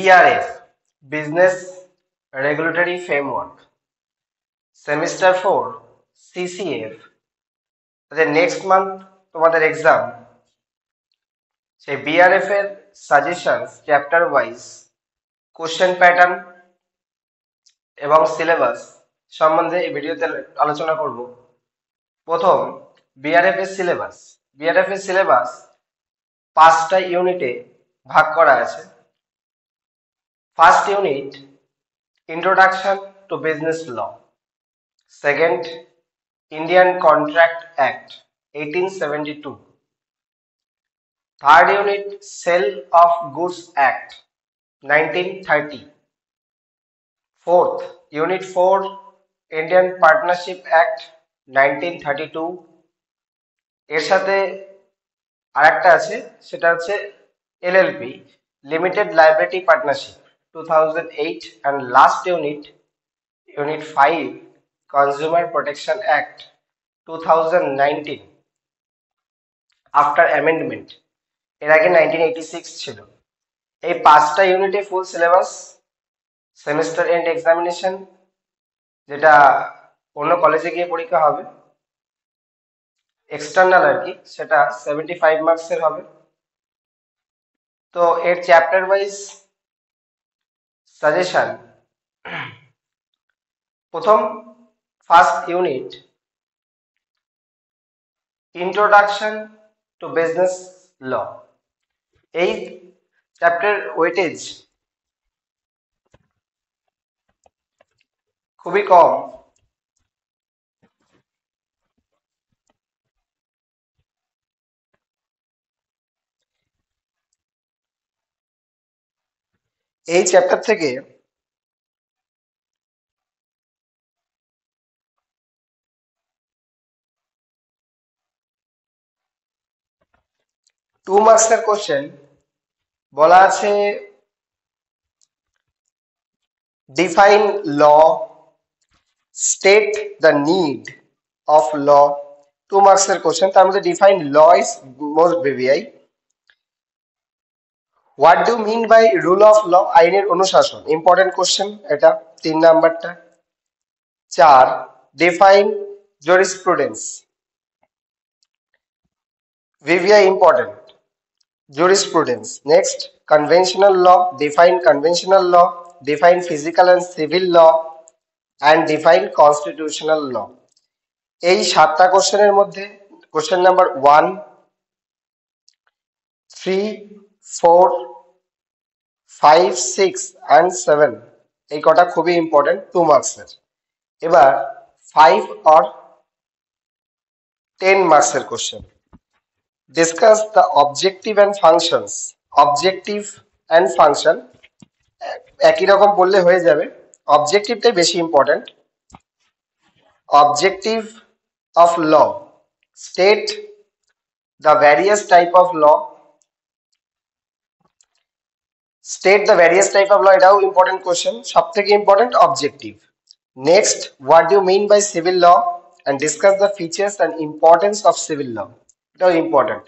BRF Business Regulatory Framework Semester 4 CCF next month তোমাদের exam সেই BRF এর suggestions chapter wise question pattern এবং syllabus সম্বন্ধে এই ভিডিওতে আলোচনা করব। প্রথম বিআরএফ এর সিলেবাস 5টা ইউনিটে ভাগ করা আছে। First unit introduction to business law, second Indian contract act 1872, third unit Sale of Goods Act 1930, fourth unit 4 Indian Partnership Act 1932, এর সাথে আরেকটা আছে সেটা হচ্ছে LLP limited liability partnership 2008, and last unit 5 Consumer Protection Act 2019 after amendment, এর আগে 1986 ছিল। এই 5টা ইউনিটে full syllabus, semester and examination যেটা অন্য কলেজে গিয়ে পরীক্ষা হবে এক্সটার্নাল আর কি, সেটা 75 মার্কসের হবে। তো এর চ্যাপ্টার ওয়াইজ সাজেশন, প্রথম first unit introduction to business law, এই চ্যাপ্টার ওয়েটেজ খুবই কম। এই চ্যাপ্টার থেকে টু মার্কসের কোশ্চেন বলা আছে define law, state the need of law. 2 মার্কসের কোশ্চেন, তার মধ্যে define law is most VVI. What do mean by rule of law, আইনের অনুশাসন, ইম্পর্টেন্ট কোশ্চেন এটা 3 নাম্বারটা। 4 define jurisprudence, VVI important jurisprudence. Next, conventional law, define conventional law, define physical and civil law, and define constitutional law. এই 7টা কোশ্চেনের মধ্যে question number 1, 3, 4, 5, 6 and 7 এই কটা খুবই ইম্পর্টেন্ট 2 মার্কসের। এবার 5 or 10 মার্কসের question, discuss the objective and functions. Objective and function একই রকম বললে হয়ে যাবে, অবজেক্টিভটাই বেশি important. Objective of law, state the various type of law, state the various type of law, এটাও ইম্পর্টেন্ট কোশ্চেন, সব থেকে important objective. Next, what do mean by civil law and discuss the features and importance of civil law, এটাও important.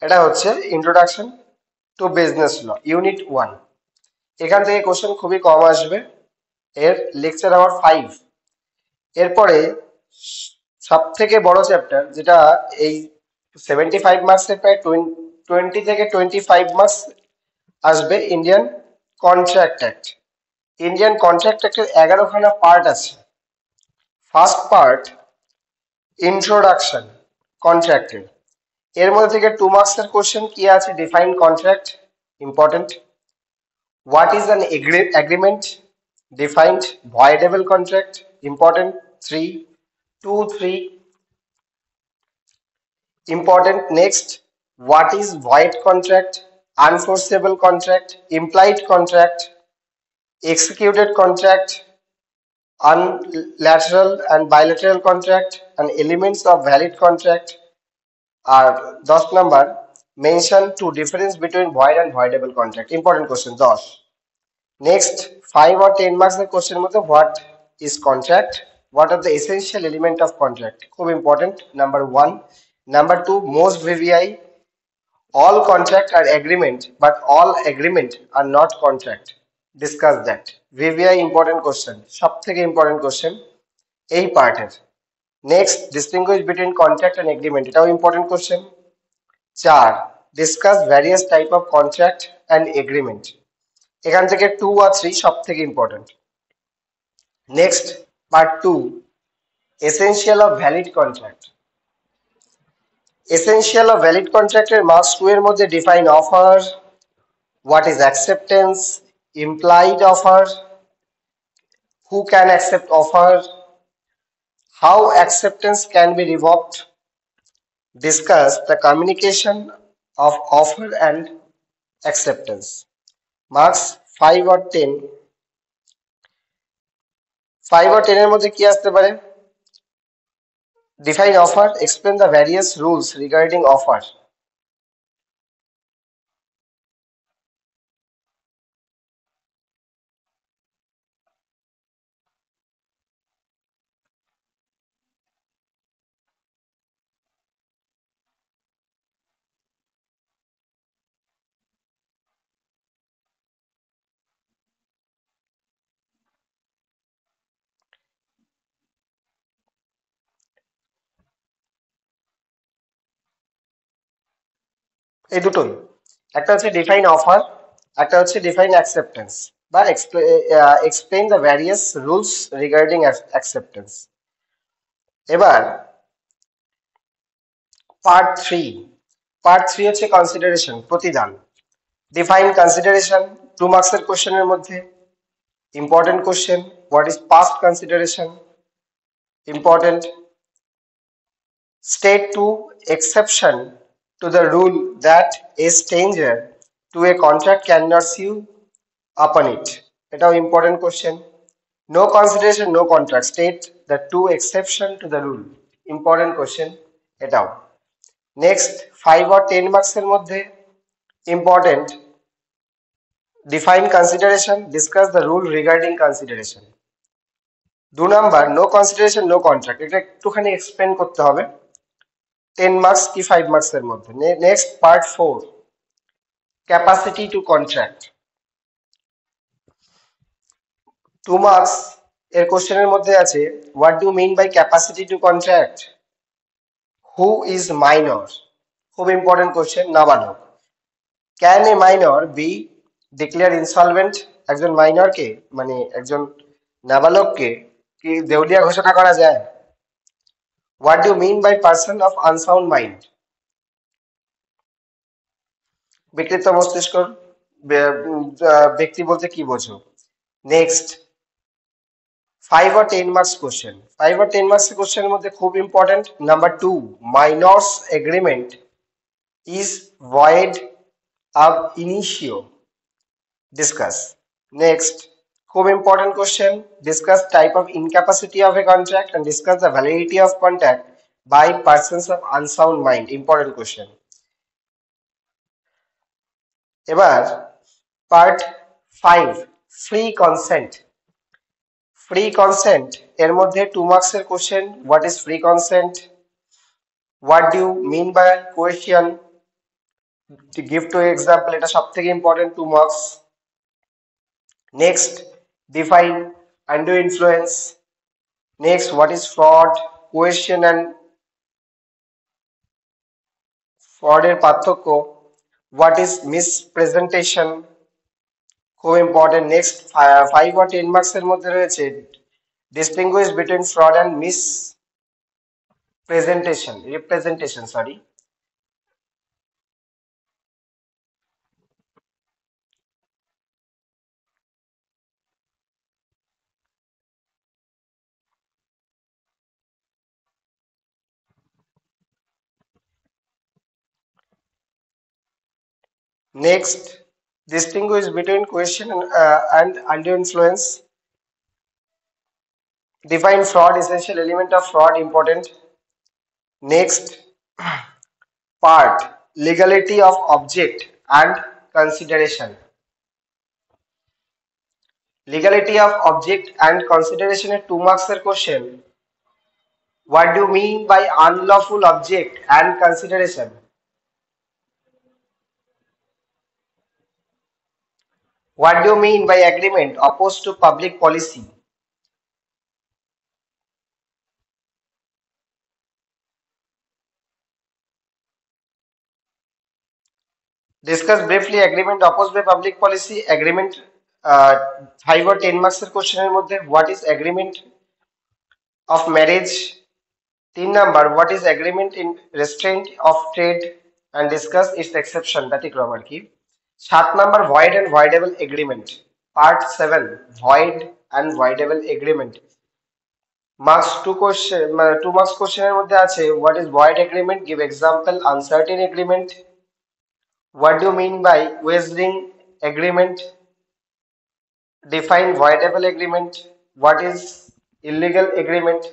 এটা হচ্ছে introduction to business law unit 1। এখান থেকে question খুবই কম আসবে। এর লেকচার আওয়ার 5। এরপরে সব থেকে বড় চ্যাপ্টার যেটা এই 75 মার্কসের প্রায় 20 থেকে 25 মার্কস আসবে, Indian contract act. Indian contract অ্যাক্টের 11খানা পার্ট আছে। ফার্স্ট পার্ট ইন্ট্রোডাকশন কন্ট্রাক্টের, এর মধ্যে থেকে 2 মার্কসের কোশ্চেন কি আছে, define contract, important. What is an agreement, defined. Voidable contract, important 3, 2, 3 important. Next, what is void contract, unenforceable contract, implied contract, executed contract, unilateral and bilateral contract, and elements of valid contract. আর 10 number mention two difference between void and voidable contract, important question 10। Next 5 or 10 মার্কসের কোশ্চেনের মধ্যে what is contract, what are the essential element of contract, খুব important number 1। Number 2 most VVI, All contract are agreement, but all agreement are not contract. Discuss that. VVI important question. সব থেকে important question এই পার্টের। Next, distinguish between contract and agreement. এটাও important question. 4. Discuss various type of contract and agreement. এখান থেকে 2 আর 3 সব থেকে important. Next, part 2. Essential of valid contract. Essential of valid contract এর marks 2 এর মধ্যে define offer, what is acceptance, implied offer, who can accept offer, how acceptance can be revoked, discuss the communication of offer and acceptance. Marks 5 or 10. 5 or 10 এর মধ্যে কি আসতে পারে? Define offer, explain the various rules regarding offer. এই দুটোই, একটা হচ্ছে define offer, একটা হচ্ছে ডিফাইন অ্যাকসেপ্টেন্স বা explain the various rules regarding acceptance. এবার পার্ট থ্রি হচ্ছে কনসিডারেশন, প্রতিদান। ডিফাইন কনসিডারেশন, 2 মার্কসের কোশ্চেনের মধ্যে important question. What is past consideration, important. State 2 exception to the rule that a stranger to a contract cannot sue upon it. এটাও important question. No consideration, no contract. State the 2 exception to the rule. Important question. এটাও। Next 5 or 10 marks এর মধ্যে important. Define consideration. Discuss the rule regarding consideration. 2 number no consideration, no contract. এটা একটুখানি explain করতে হবে। 10 marks কি 5 marks এর মধ্যে। Next part 4, capacity to contract. 2 marks এর কোশ্চেনের মধ্যে আছে what do mean by capacity to contract, who is minor, খুব ইম্পর্টেন্ট কোশ্চেন, নাবালক। Can a minor be declare insolvent, একজন মাইনরকে মানে একজন নাবালককে কি দেউলিয়া ঘোষণা করা যায়? What do you mean by person of unsound mind? বিকৃত মস্তিষ্ক ব্যক্তি বলতে কি বোঝো? Next 5 or 10 marks question. 5 or 10 marks কোশ্চেনের মধ্যে খুব important number 2, minors agreement is void ab initio. Discuss. Next, খুব important question, discuss type of incapacity of a contract and discuss the validity of contract by persons of unsound mind. Important question. এবার part 5, free consent. Free consent এর মধ্যে 2 marks এর question, what is free consent, what do you mean by coercion, give two example, এটা সব থেকে important 2 marks. Next, define undue influence. Next, what is fraud, coercion and fraud এর পার্থক্য, what is mispresentation, খুব important. Next 5 or 10 marks এর মধ্যে রয়েছে distinguish between fraud and representation, sorry. Next, distinguish between coercion and undue influence. Define fraud, essential element of fraud, important. Next part, legality of object and consideration. Legality of object and consideration এর 2 marks এর question. What do you mean by unlawful object and consideration? What do you mean by agreement opposed to public policy? Discuss briefly agreement opposed by public policy. Agreement 5 or 10 marks question what is agreement of marriage? 3 number, what is agreement in restraint of trade and discuss its exception ব্যতিক্রম আর কি 7 number, void and voidable agreement part 7 void and voidable agreement marks 2 marks question এর মধ্যে আছে what is void agreement, give example. Uncertain agreement, what do you mean by wagering agreement? Define voidable agreement. What is illegal agreement?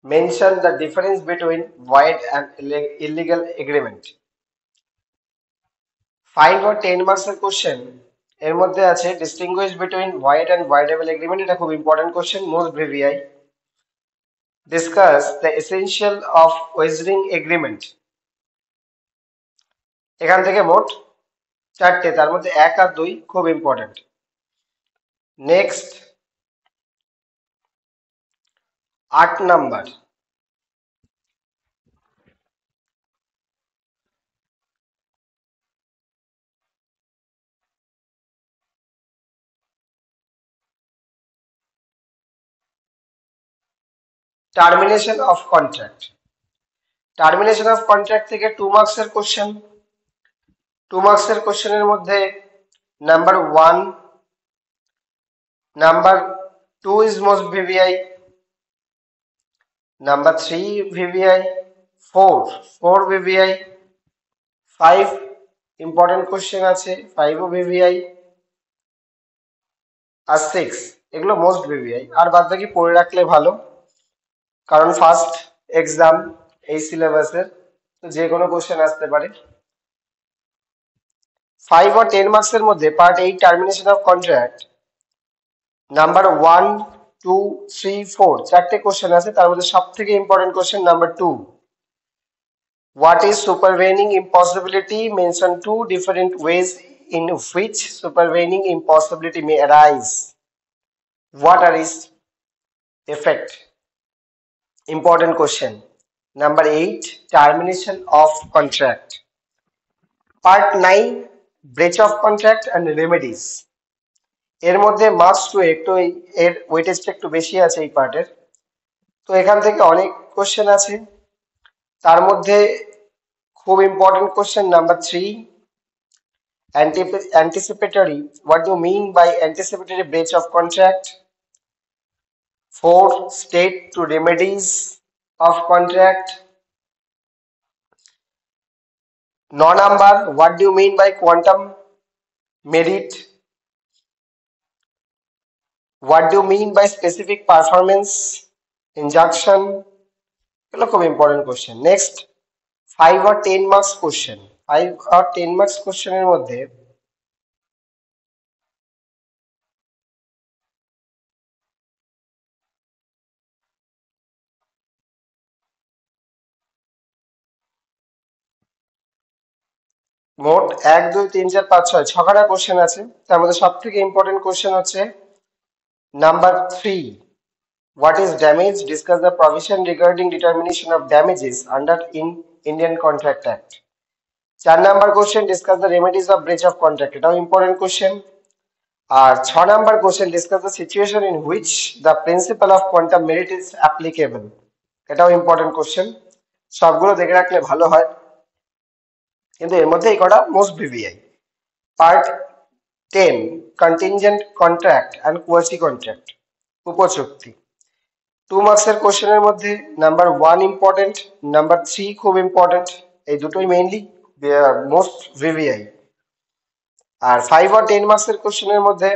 Mention the difference between void and illegal agreement. 5 or 10 marks question এর মধ্যে আছে distinguish between void and voidable agreement. এটা খুব important question, most BVI. Discuss the essential of wagering agreement. এখান থেকে মোট 4টে, তার মধ্যে 1 আর 2 খুব important. Next 8 number, termination of contract. Termination of contract থেকে 2 মার্কসের কোশ্চেন। 2 মার্কসের কোশ্চেনের মধ্যে number 1, number 2 is most VVI, number 3 VVI, 4 VVI, 5 important question আছে, 5ও VVI, আর 6 এগুলো মোস্ট VVI। আর বাদ বাকি পড়ে রাখলে ভালো, কারণ ফার্স্ট এক্সাম এই সিলেবাসের, তো যে কোনো কোশ্চেন আসতে পারে। 5 or 10 মার্কসের মধ্যে part 8 termination of contract number 1, 2, 3, 4 চারটে কোশ্চেন আছে, তার মধ্যে সব থেকে important question number 2, what is supervening impossibility? Mention 2 different ways in which supervening impossibility may arise. What are its effect? Important question. Number 8, termination of contract. Part 9, breach of contract and remedies. এর মধ্যে marks two একটু এর ওয়েটেজটা একটু বেশি আছে এই পার্টের, তো এখান থেকে অনেক কোশ্চেন আছে। তার মধ্যে খুব important question number 3, anticipatory, what do you mean by anticipatory breach of contract? 4, state to remedies of contract. 9 number, what do you mean by quantum merit? What do you mean by specific performance injunction? এগুলো খুব important question. Next 5 or 10 marks question. 5 or 10 marks কোশ্চেনের মধ্যে মোট 1, 2, 3, 4, 5, 6 ছখানা question আছে। তার মধ্যে সব থেকে ইম্পর্টেন্ট কোশ্চেন হচ্ছে number 3, what is damage? Discuss the provision regarding determination of damages under Indian Contract Act. 4 number question, discuss the remedies of breach of contract, এটাও ইম্পর্টেন্ট কোশ্চেন। আর 6 number question, discuss the situation in which the principle of quantum meruit is applicable, এটাও important question. সবগুলো দেখে রাখলে ভালো হয়, কিন্তু এর মধ্যে এই কটা most VVI. Part 10, contingent contract and quasi contract, উপচুক্তি। 2 মার্কসের কোশ্চেনের মধ্যে নাম্বার 1 ইম্পর্টেন্ট, নাম্বার 3 খুব ইম্পর্টেন্ট, এই দুটোই মেইনলি মোস্ট ভিভিআই। আর 5 or 10 মার্কসের কোশ্চেনের মধ্যে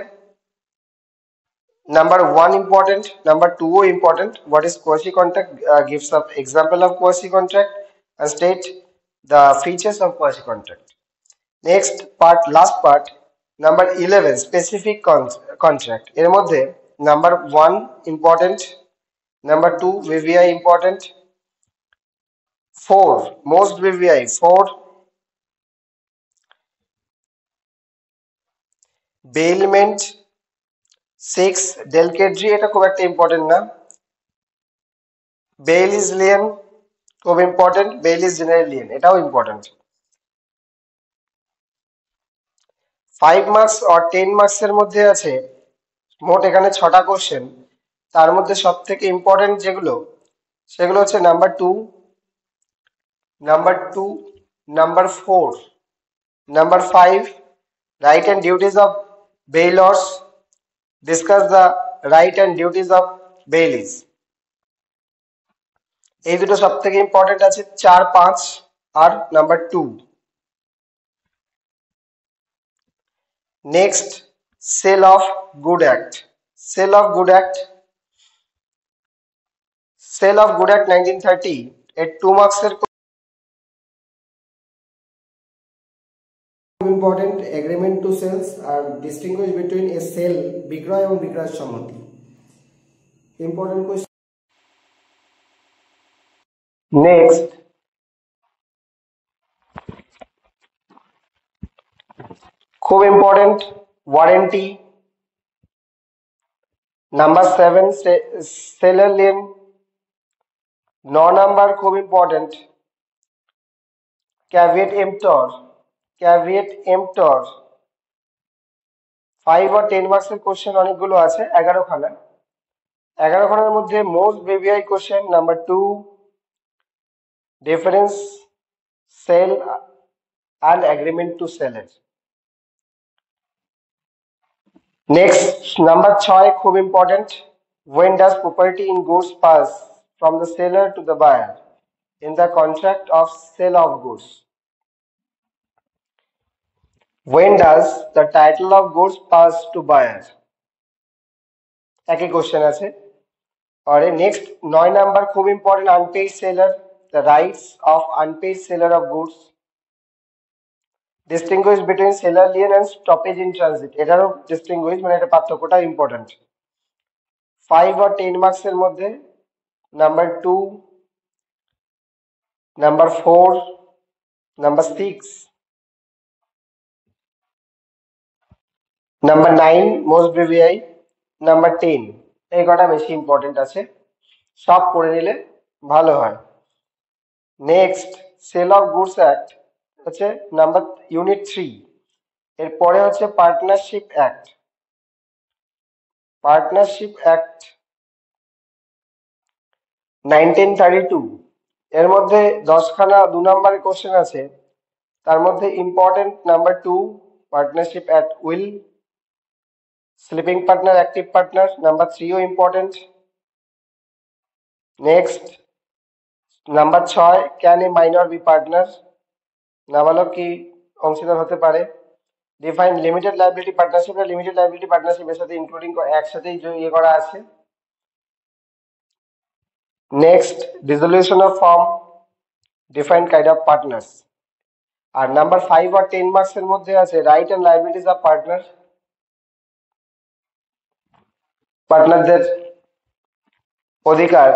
নাম্বার 1 ইম্পর্টেন্ট, নাম্বার 2ও important. What is quasi contract, gives up example of quasi contract and state the features of quasi contract. Next part, last part, number 11, specific contract. এর মধ্যে number 1 important, number 2 VVI important, 4 most VVI, 4 বেইলমেন্ট 6 ডেলকেট্রি, এটা খুব একটা important না। বেইলিস Leyen খুব important, বেইলিস general Leyen এটাও important. 5 marks আর 10 marks এর মধ্যে আছে মোট এখানে 6টা কোশ্চেন। তার মধ্যে সব থেকে ইম্পর্টেন্ট যেগুলো সেগুলো হচ্ছে number 2, number 4, number 5, right and duties of bailors, discuss the right and duties of bailees। এই দুটো সব থেকে ইম্পর্টেন্ট আছে 4, 5 আর number 2। Next, sale of good act. Sale of good act 1930 এর 2 মার্কসের ইম্পর্টেন্ট। এগ্রিমেন্ট টু সেলস আর ডিস্টিংগুইশ বিটুইন এ সেল, বিক্রয় এবং বিক্রয় সম্মতি, ইম্পর্টেন্ট কোয়েশ্চেন। নেক্সট, খুব important warranty. Number 7 seller lien. 9 number খুব ইম্পর্টেন্ট ক্যাভিয়েট এম্পটর। 5 আর 10 মার্কসের কোশ্চেন অনেকগুলো আছে, 11খানা। 11খানার মধ্যে most VVI question number 2, difference sale and agreement to sell it। Next, number 6 খুব important, when does property in goods pass from the seller to the buyer in the contract of sale of goods? When does the title of goods pass to buyer? একই question আছে। আর next 9 number খুব important, unpaid seller, the rights of unpaid seller of goods, distinguish between seller lien and stoppage in transit। এটারও distinguish মানে এটা পার্থক্যটা important. 5 আর 10 marks এর মধ্যে number 2, number 4, number 6, number 9 most VVI, number 10 এই কটা বেশি ইম্পর্টেন্ট আছে, সব পড়ে নিলে ভালো হয়। Next, sale of goods act হচ্ছে নাম্বার ইউনিট 3। এরপরে হচ্ছে পার্টনারশিপ অ্যাক্ট। 1932 এর মধ্যে 10খানা 2 নম্বরের কোশ্চেন আছে। তার মধ্যে important number 2 partnership at will, sleeping partner, active partner. Number 3ও important. Next, number 6 can a minor be partner, নাবালক কি অংশীদার হতে পারে। Define limited liability partnership, limited liability পার্টনারশিপের সাথে ইনক্লুডিং একসাথেই ইয়ে করা আছে। Next, dissolution of firm, define kind of partners. আর নাম্বার 5 আর 10 মার্কস এর মধ্যে আছে right and liabilities of partner, পার্টনারদের অধিকার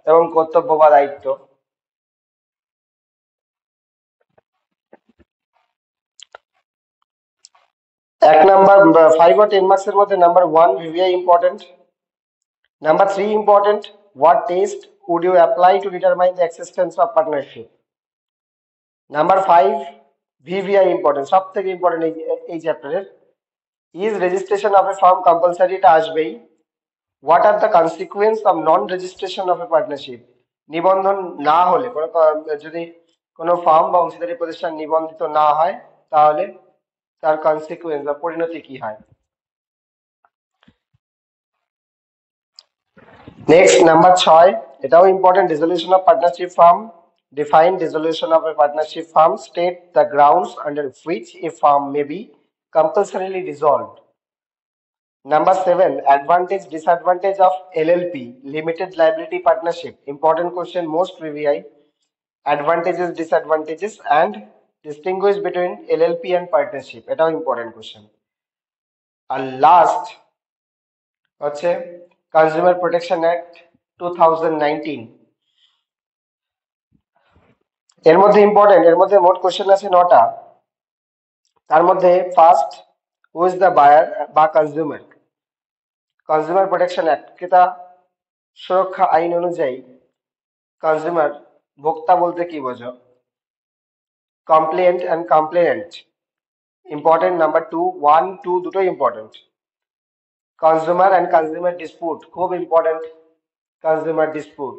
এবং কর্তব্য বা দায়িত্ব। 5 আর 10 মার্কস এর মধ্যে number 1 VVI important. Number 3 important, what test would you apply to determine the existence of partnership? Number 5 VVI important, সব থেকে ইম্পর্টেন্ট এই চ্যাপ্টারের। Is registration of A farm compulsory, এটা আসবেই। What are the consequence of non registration of A partnership, নিবন্ধন না হলে যদি কোনো ফার্ম বা অংশীদারি প্রতিষ্ঠান নিবন্ধিত না হয় তাহলে তার কনসিকুয়েন্স বা পরিণতি কি হয়। নেক্সট, নাম্বার 6 এটাও important, dissolution of partnership firm. Define dissolution of a partnership firm. State the grounds under which a firm may be compulsorily dissolved. Number 7, advantage disadvantage of LLP, limited liability partnership. Important question, most VVI. Advantages, disadvantages, and distinguish between LLP and partnership. এটাও important question. আর last হচ্ছে consumer protection act 2019। এর মধ্যে important, এর মধ্যে মোট question আছে 9টা। তার মধ্যে first who is the buyer বা কনজিউমার? কনজিউমার প্রোটেকশন অ্যাক্ট, ক্রেতা সুরক্ষা আইন অনুযায়ী কনজিউমার ভোক্তা বলতে কি বোঝো? Complaint and complainant important. Number two, one two দুটোই important. Consumer and consumer dispute খুব important. Consumer dispute.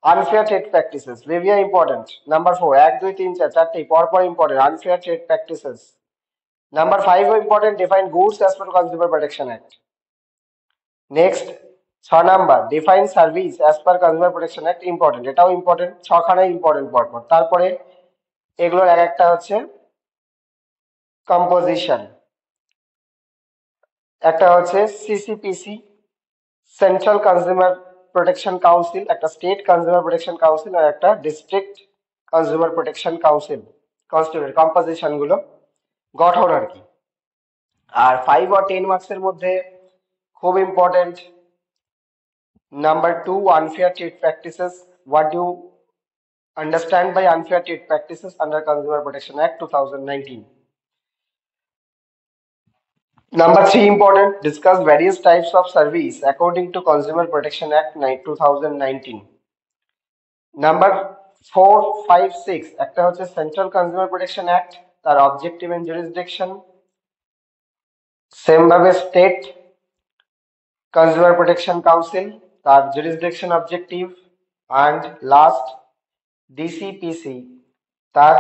Unfair trade practices very important. Number four, এক দুই তিন চার চারটেই পরপর important. Unfair trade practices. Number ফাইভও important, define goods as per consumer protection act. Next 6 number, define service as per consumer protection act important, এটাও important, ছখানাই important পরপর। তারপরে এগুলোর এক একটা হচ্ছে কম্পোজিশন, একটা হচ্ছে সিসিপিসি সেন্ট্রাল কনজিউমার প্রোটেকশন কাউন্সিল, একটা স্টেট কনজিউমার প্রোটেকশন কাউন্সিল, আর একটা district consumer protection council. Constituent composition গুলো গঠন আর কি। আর 5 আর 10 মার্কসের মধ্যে খুব important number 2, unfair trade practices. What do you understand by unfair trade practices under Consumer Protection Act 2019? Number 3 important, discuss various types of service according to Consumer Protection Act 2019. Number 4, 5, 6 একটা হচ্ছে central consumer protection act, তার objective and jurisdiction. Same ভাবে state consumer protection council, তার jurisdiction objective. And last ডিসিপিসি, তার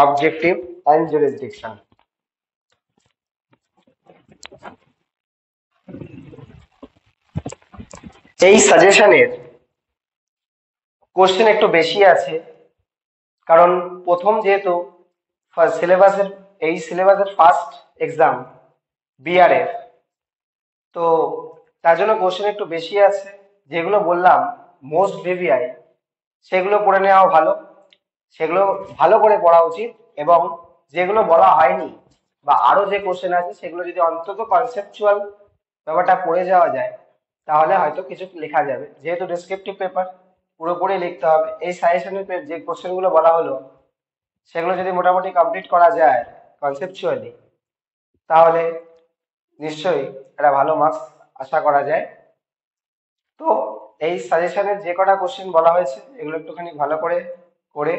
objective and jurisdiction. এই সাজেশনের question একটু বেশি আছে, কারণ প্রথম যেহেতু সিলেবাসের এই সিলেবাসের ফার্স্ট এক্সাম বিআরএফ, তো তার জন্য কোশ্চেন একটু বেশি আছে। যেগুলো বললাম মোস্ট ভিভিআই, সেগুলো পড়ে নেওয়া ভালো, সেগুলো ভালো করে পড়া উচিত। এবং যেগুলো বলা হয়নি বা আরো যে কোশ্চেন আছে সেগুলো যদি অন্তত কনসেপচুয়াল ব্যাপারটা পড়ে যাওয়া যায়, তাহলে হয়তো কিছু লেখা যাবে। যেহেতু ডেসক্রিপটিভ পেপার, পুরোপুরি লিখতে হবে। এই সাজেশনের যে কোশ্চেনগুলো বলা হলো সেগুলো যদি মোটামুটি কমপ্লিট করা যায় কনসেপচুয়ালি, তাহলে নিশ্চয়ই একটা ভালো মার্কস আশা করা যায়। তো এই সাজেশনের যে কটা কোশ্চেন বলা হয়েছে এগুলো একটুখানি ভালো করে করে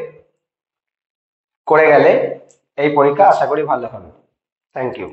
করে গেলে এই পরীক্ষা আশা করি ভালো হবে। Thank you.